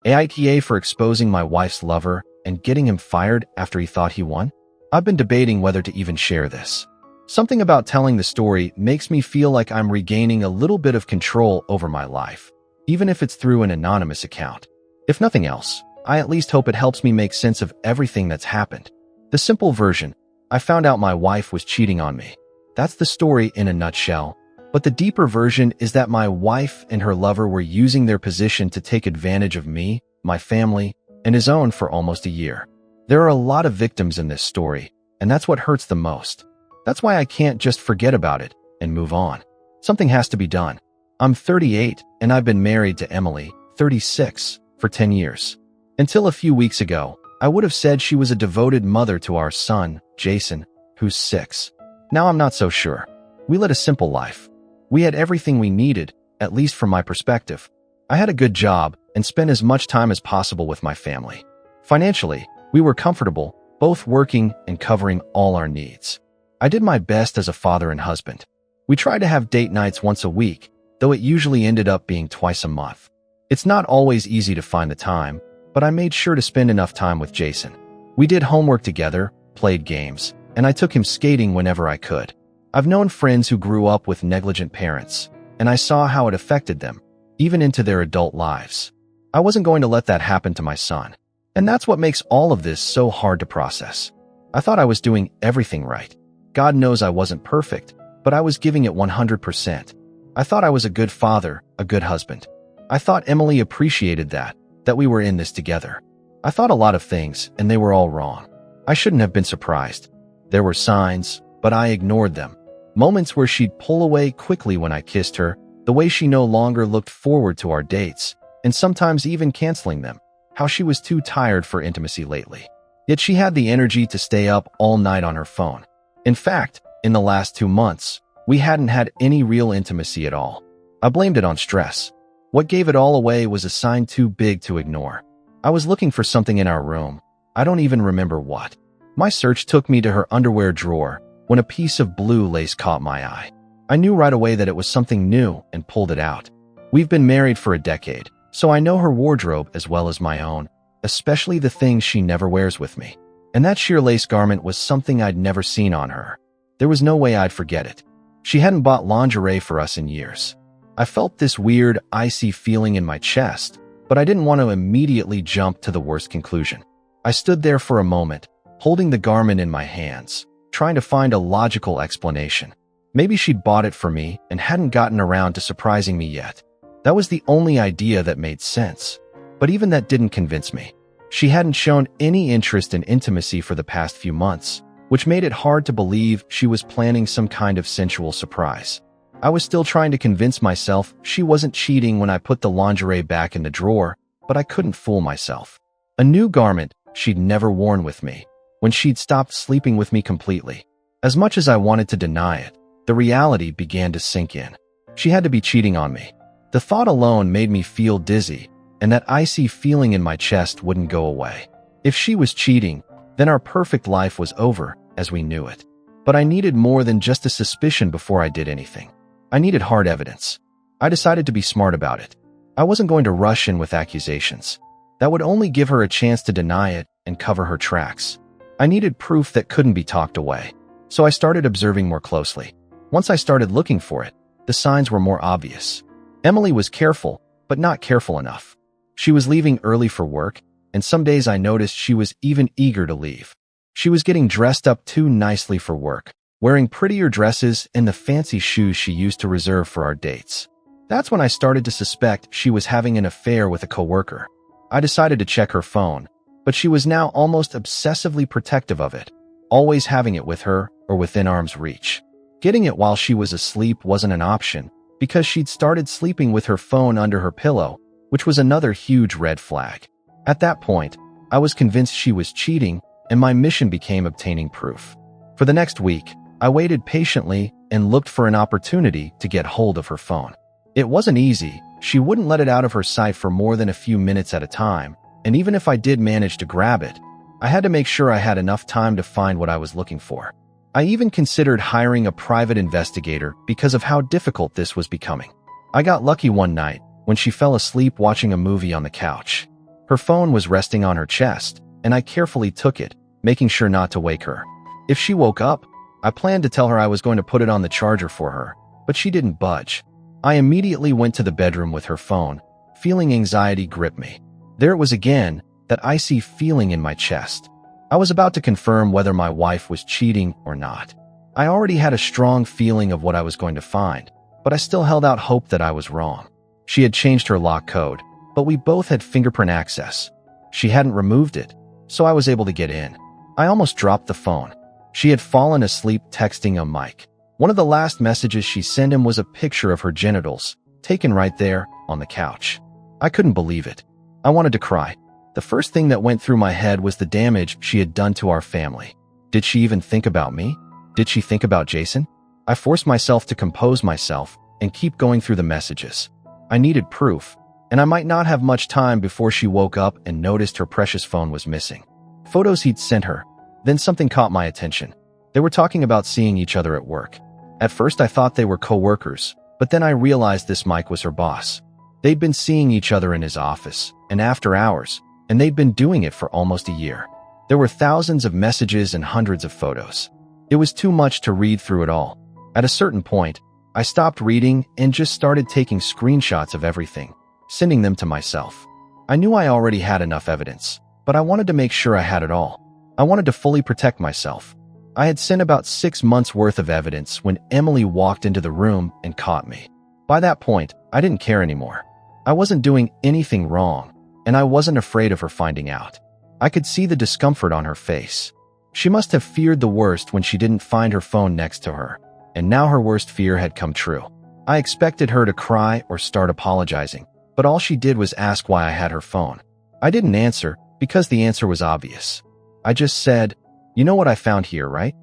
AITA for exposing my wife's lover and getting him fired after he thought he won? I've been debating whether to even share this. Something about telling the story makes me feel like I'm regaining a little bit of control over my life, even if it's through an anonymous account. If nothing else, I at least hope it helps me make sense of everything that's happened. The simple version: I found out my wife was cheating on me. That's the story in a nutshell. But the deeper version is that my wife and her lover were using their position to take advantage of me, my family, and his own for almost a year. There are a lot of victims in this story, and that's what hurts the most. That's why I can't just forget about it and move on. Something has to be done. I'm 38, and I've been married to Emily, 36, for 10 years. Until a few weeks ago, I would have said she was a devoted mother to our son, Jason, who's 6. Now I'm not so sure. We led a simple life. We had everything we needed, at least from my perspective. I had a good job and spent as much time as possible with my family. Financially, we were comfortable, both working and covering all our needs. I did my best as a father and husband. We tried to have date nights once a week, though it usually ended up being twice a month. It's not always easy to find the time, but I made sure to spend enough time with Jason. We did homework together, played games, and I took him skating whenever I could. I've known friends who grew up with negligent parents, and I saw how it affected them, even into their adult lives. I wasn't going to let that happen to my son, and that's what makes all of this so hard to process. I thought I was doing everything right. God knows I wasn't perfect, but I was giving it 100%. I thought I was a good father, a good husband. I thought Emily appreciated that we were in this together. I thought a lot of things, and they were all wrong. I shouldn't have been surprised. There were signs, but I ignored them. Moments where she'd pull away quickly when I kissed her, the way she no longer looked forward to our dates, and sometimes even canceling them, how she was too tired for intimacy lately. Yet she had the energy to stay up all night on her phone. In fact, in the last 2 months, we hadn't had any real intimacy at all. I blamed it on stress. What gave it all away was a sign too big to ignore. I was looking for something in our room. I don't even remember what. My search took me to her underwear drawer, when a piece of blue lace caught my eye. I knew right away that it was something new and pulled it out. We've been married for a decade, so I know her wardrobe as well as my own, especially the things she never wears with me. And that sheer lace garment was something I'd never seen on her. There was no way I'd forget it. She hadn't bought lingerie for us in years. I felt this weird, icy feeling in my chest, but I didn't want to immediately jump to the worst conclusion. I stood there for a moment, holding the garment in my hands, trying to find a logical explanation. Maybe she'd bought it for me and hadn't gotten around to surprising me yet. That was the only idea that made sense. But even that didn't convince me. She hadn't shown any interest in intimacy for the past few months, which made it hard to believe she was planning some kind of sensual surprise. I was still trying to convince myself she wasn't cheating when I put the lingerie back in the drawer, but I couldn't fool myself. A new garment she'd never worn with me, when she'd stopped sleeping with me completely. As much as I wanted to deny it, the reality began to sink in. She had to be cheating on me. The thought alone made me feel dizzy, and that icy feeling in my chest wouldn't go away. If she was cheating, then our perfect life was over as we knew it. But I needed more than just a suspicion before I did anything. I needed hard evidence. I decided to be smart about it. I wasn't going to rush in with accusations. That would only give her a chance to deny it and cover her tracks. I needed proof that couldn't be talked away. So I started observing more closely. Once I started looking for it, the signs were more obvious. Emily was careful, but not careful enough. She was leaving early for work, and some days I noticed she was even eager to leave. She was getting dressed up too nicely for work, wearing prettier dresses and the fancy shoes she used to reserve for our dates. That's when I started to suspect she was having an affair with a coworker. I decided to check her phone, but she was now almost obsessively protective of it, always having it with her or within arm's reach. Getting it while she was asleep wasn't an option, because she'd started sleeping with her phone under her pillow, which was another huge red flag. At that point, I was convinced she was cheating, and my mission became obtaining proof. For the next week, I waited patiently and looked for an opportunity to get hold of her phone. It wasn't easy. She wouldn't let it out of her sight for more than a few minutes at a time, and even if I did manage to grab it, I had to make sure I had enough time to find what I was looking for. I even considered hiring a private investigator because of how difficult this was becoming. I got lucky one night when she fell asleep watching a movie on the couch. Her phone was resting on her chest, and I carefully took it, making sure not to wake her. If she woke up, I planned to tell her I was going to put it on the charger for her, but she didn't budge. I immediately went to the bedroom with her phone, feeling anxiety grip me. There it was again, that icy feeling in my chest. I was about to confirm whether my wife was cheating or not. I already had a strong feeling of what I was going to find, but I still held out hope that I was wrong. She had changed her lock code, but we both had fingerprint access. She hadn't removed it, so I was able to get in. I almost dropped the phone. She had fallen asleep texting Mike. One of the last messages she sent him was a picture of her genitals, taken right there on the couch. I couldn't believe it. I wanted to cry. The first thing that went through my head was the damage she had done to our family. Did she even think about me? Did she think about Jason? I forced myself to compose myself and keep going through the messages. I needed proof, and I might not have much time before she woke up and noticed her precious phone was missing. Photos he'd sent her. Then something caught my attention. They were talking about seeing each other at work. At first I thought they were co-workers, but then I realized this Mike was her boss. They'd been seeing each other in his office, and after hours, and they'd been doing it for almost a year. There were thousands of messages and hundreds of photos. It was too much to read through it all. At a certain point, I stopped reading and just started taking screenshots of everything, sending them to myself. I knew I already had enough evidence, but I wanted to make sure I had it all. I wanted to fully protect myself. I had sent about 6 months' worth of evidence when Emily walked into the room and caught me. By that point, I didn't care anymore. I wasn't doing anything wrong, and I wasn't afraid of her finding out. I could see the discomfort on her face. She must have feared the worst when she didn't find her phone next to her, and now her worst fear had come true. I expected her to cry or start apologizing, but all she did was ask why I had her phone. I didn't answer because the answer was obvious. I just said, "You know what I found here, right?"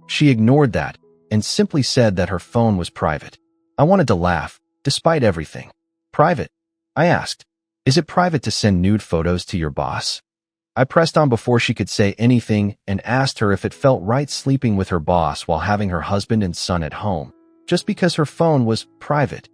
She ignored that and simply said that her phone was private. I wanted to laugh, despite everything. Private? I asked. Is it private to send nude photos to your boss? I pressed on before she could say anything and asked her if it felt right sleeping with her boss while having her husband and son at home, just because her phone was private.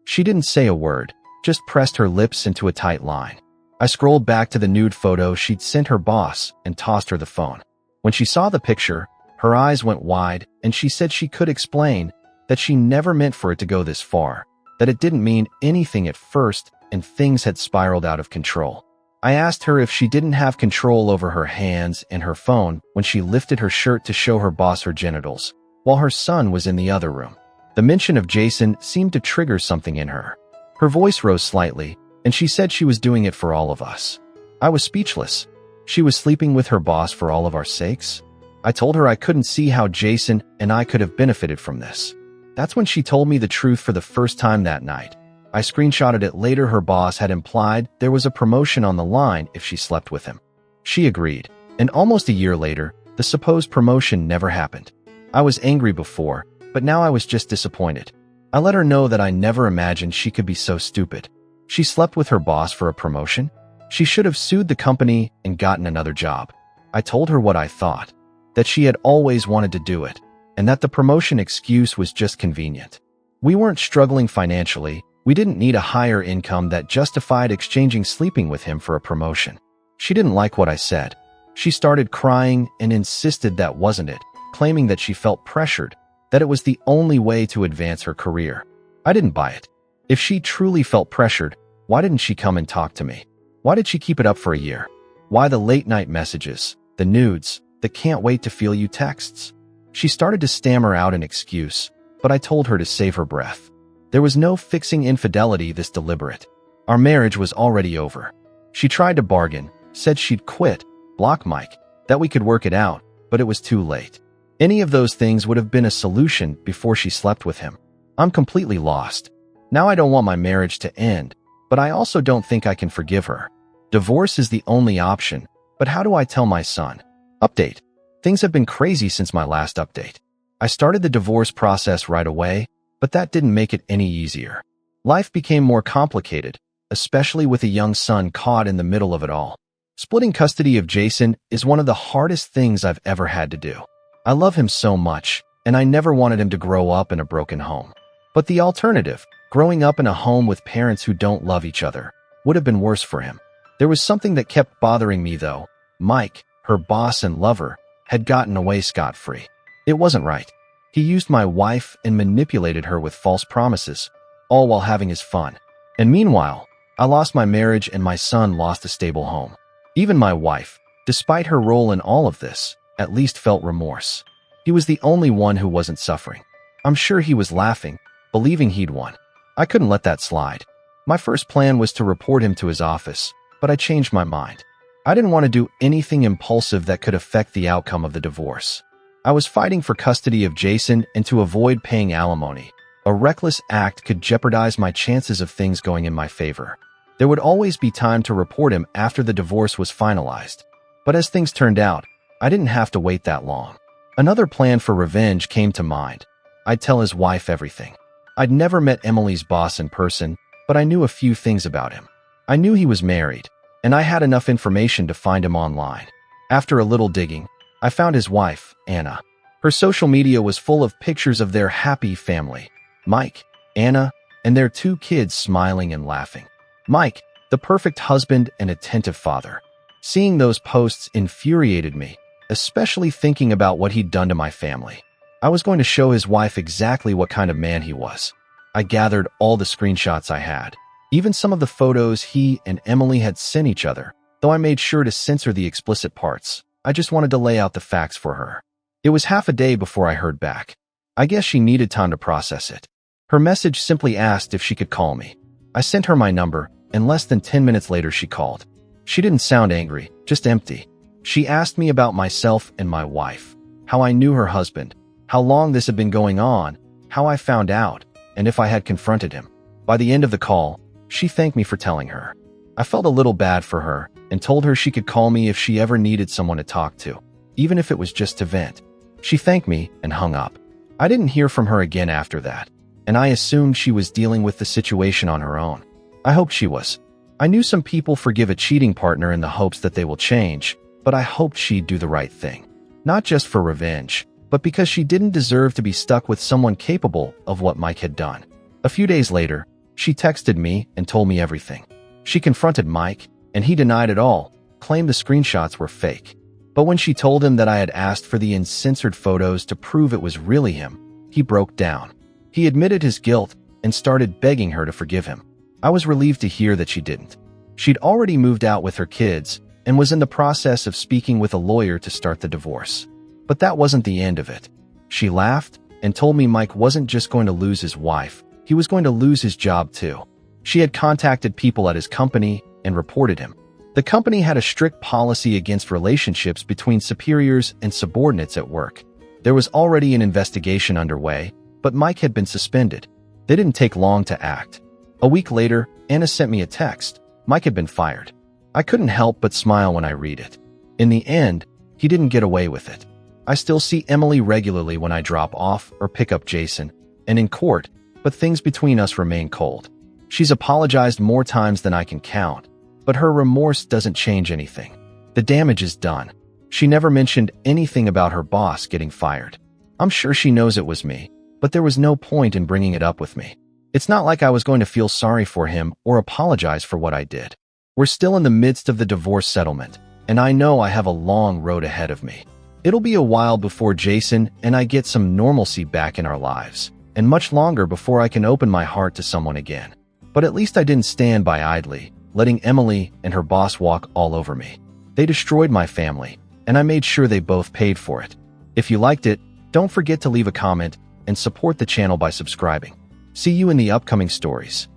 She didn't say a word, just pressed her lips into a tight line. I scrolled back to the nude photo she'd sent her boss and tossed her the phone. When she saw the picture, her eyes went wide and she said she could explain that she never meant for it to go this far, that it didn't mean anything at first and things had spiraled out of control. I asked her if she didn't have control over her hands and her phone when she lifted her shirt to show her boss her genitals, while her son was in the other room. The mention of Jason seemed to trigger something in her. Her voice rose slightly, and she said she was doing it for all of us. I was speechless. She was sleeping with her boss for all of our sakes? I told her I couldn't see how Jason and I could have benefited from this. That's when she told me the truth for the first time that night. I screenshotted it later. Her boss had implied there was a promotion on the line if she slept with him. She agreed, and almost a year later, the supposed promotion never happened. I was angry before, but now I was just disappointed. I let her know that I never imagined she could be so stupid. She slept with her boss for a promotion? She should have sued the company and gotten another job. I told her what I thought, that she had always wanted to do it, and that the promotion excuse was just convenient. We weren't struggling financially. We didn't need a higher income that justified exchanging sleeping with him for a promotion. She didn't like what I said. She started crying and insisted that wasn't it, claiming that she felt pressured, that it was the only way to advance her career. I didn't buy it. If she truly felt pressured, why didn't she come and talk to me? Why did she keep it up for a year? Why the late-night messages, the nudes, the can't wait to feel you texts? She started to stammer out an excuse, but I told her to save her breath. There was no fixing infidelity this deliberate. Our marriage was already over. She tried to bargain, said she'd quit, block Mike, that we could work it out, but it was too late. Any of those things would have been a solution before she slept with him. I'm completely lost. Now I don't want my marriage to end, but I also don't think I can forgive her. Divorce is the only option, but how do I tell my son? Update. Things have been crazy since my last update. I started the divorce process right away, but that didn't make it any easier. Life became more complicated, especially with a young son caught in the middle of it all. Splitting custody of Jason is one of the hardest things I've ever had to do. I love him so much, and I never wanted him to grow up in a broken home. But the alternative, growing up in a home with parents who don't love each other, would have been worse for him. There was something that kept bothering me, though. Mike, her boss and lover, had gotten away scot-free. It wasn't right. He used my wife and manipulated her with false promises, all while having his fun. And meanwhile, I lost my marriage and my son lost a stable home. Even my wife, despite her role in all of this, at least felt remorse. He was the only one who wasn't suffering. I'm sure he was laughing, believing he'd won. I couldn't let that slide. My first plan was to report him to his office, but I changed my mind. I didn't want to do anything impulsive that could affect the outcome of the divorce. I was fighting for custody of Jason and to avoid paying alimony. A reckless act could jeopardize my chances of things going in my favor. There would always be time to report him after the divorce was finalized. But as things turned out, I didn't have to wait that long. Another plan for revenge came to mind. I'd tell his wife everything. I'd never met Emily's boss in person, but I knew a few things about him. I knew he was married, and I had enough information to find him online. After a little digging, I found his wife, Anna. Her social media was full of pictures of their happy family. Mike, Anna, and their 2 kids smiling and laughing. Mike, the perfect husband and attentive father. Seeing those posts infuriated me, especially thinking about what he'd done to my family. I was going to show his wife exactly what kind of man he was. I gathered all the screenshots I had, even some of the photos he and Emily had sent each other, though I made sure to censor the explicit parts. I just wanted to lay out the facts for her. It was half a day before I heard back. I guess she needed time to process it. Her message simply asked if she could call me. I sent her my number, and less than 10 minutes later she called. She didn't sound angry, just empty. She asked me about myself and my wife, how I knew her husband, how long this had been going on, how I found out, and if I had confronted him. By the end of the call, she thanked me for telling her. I felt a little bad for her and told her she could call me if she ever needed someone to talk to, even if it was just to vent. She thanked me and hung up. I didn't hear from her again after that, and I assumed she was dealing with the situation on her own. I hoped she was. I knew some people forgive a cheating partner in the hopes that they will change, but I hoped she'd do the right thing. Not just for revenge, but because she didn't deserve to be stuck with someone capable of what Mike had done. A few days later, she texted me and told me everything. She confronted Mike, and he denied it all, claimed the screenshots were fake. But when she told him that I had asked for the uncensored photos to prove it was really him, he broke down. He admitted his guilt and started begging her to forgive him. I was relieved to hear that she didn't. She'd already moved out with her kids and was in the process of speaking with a lawyer to start the divorce. But that wasn't the end of it. She laughed and told me Mike wasn't just going to lose his wife, he was going to lose his job too. She had contacted people at his company and reported him. The company had a strict policy against relationships between superiors and subordinates at work. There was already an investigation underway, but Mike had been suspended. They didn't take long to act. A week later, Anna sent me a text. Mike had been fired. I couldn't help but smile when I read it. In the end, he didn't get away with it. I still see Emily regularly when I drop off or pick up Jason, and in court, but things between us remain cold. She's apologized more times than I can count, but her remorse doesn't change anything. The damage is done. She never mentioned anything about her boss getting fired. I'm sure she knows it was me, but there was no point in bringing it up with me. It's not like I was going to feel sorry for him or apologize for what I did. We're still in the midst of the divorce settlement, and I know I have a long road ahead of me. It'll be a while before Jason and I get some normalcy back in our lives, and much longer before I can open my heart to someone again. But at least I didn't stand by idly, letting Emily and her boss walk all over me. They destroyed my family, and I made sure they both paid for it. If you liked it, don't forget to leave a comment and support the channel by subscribing. See you in the upcoming stories.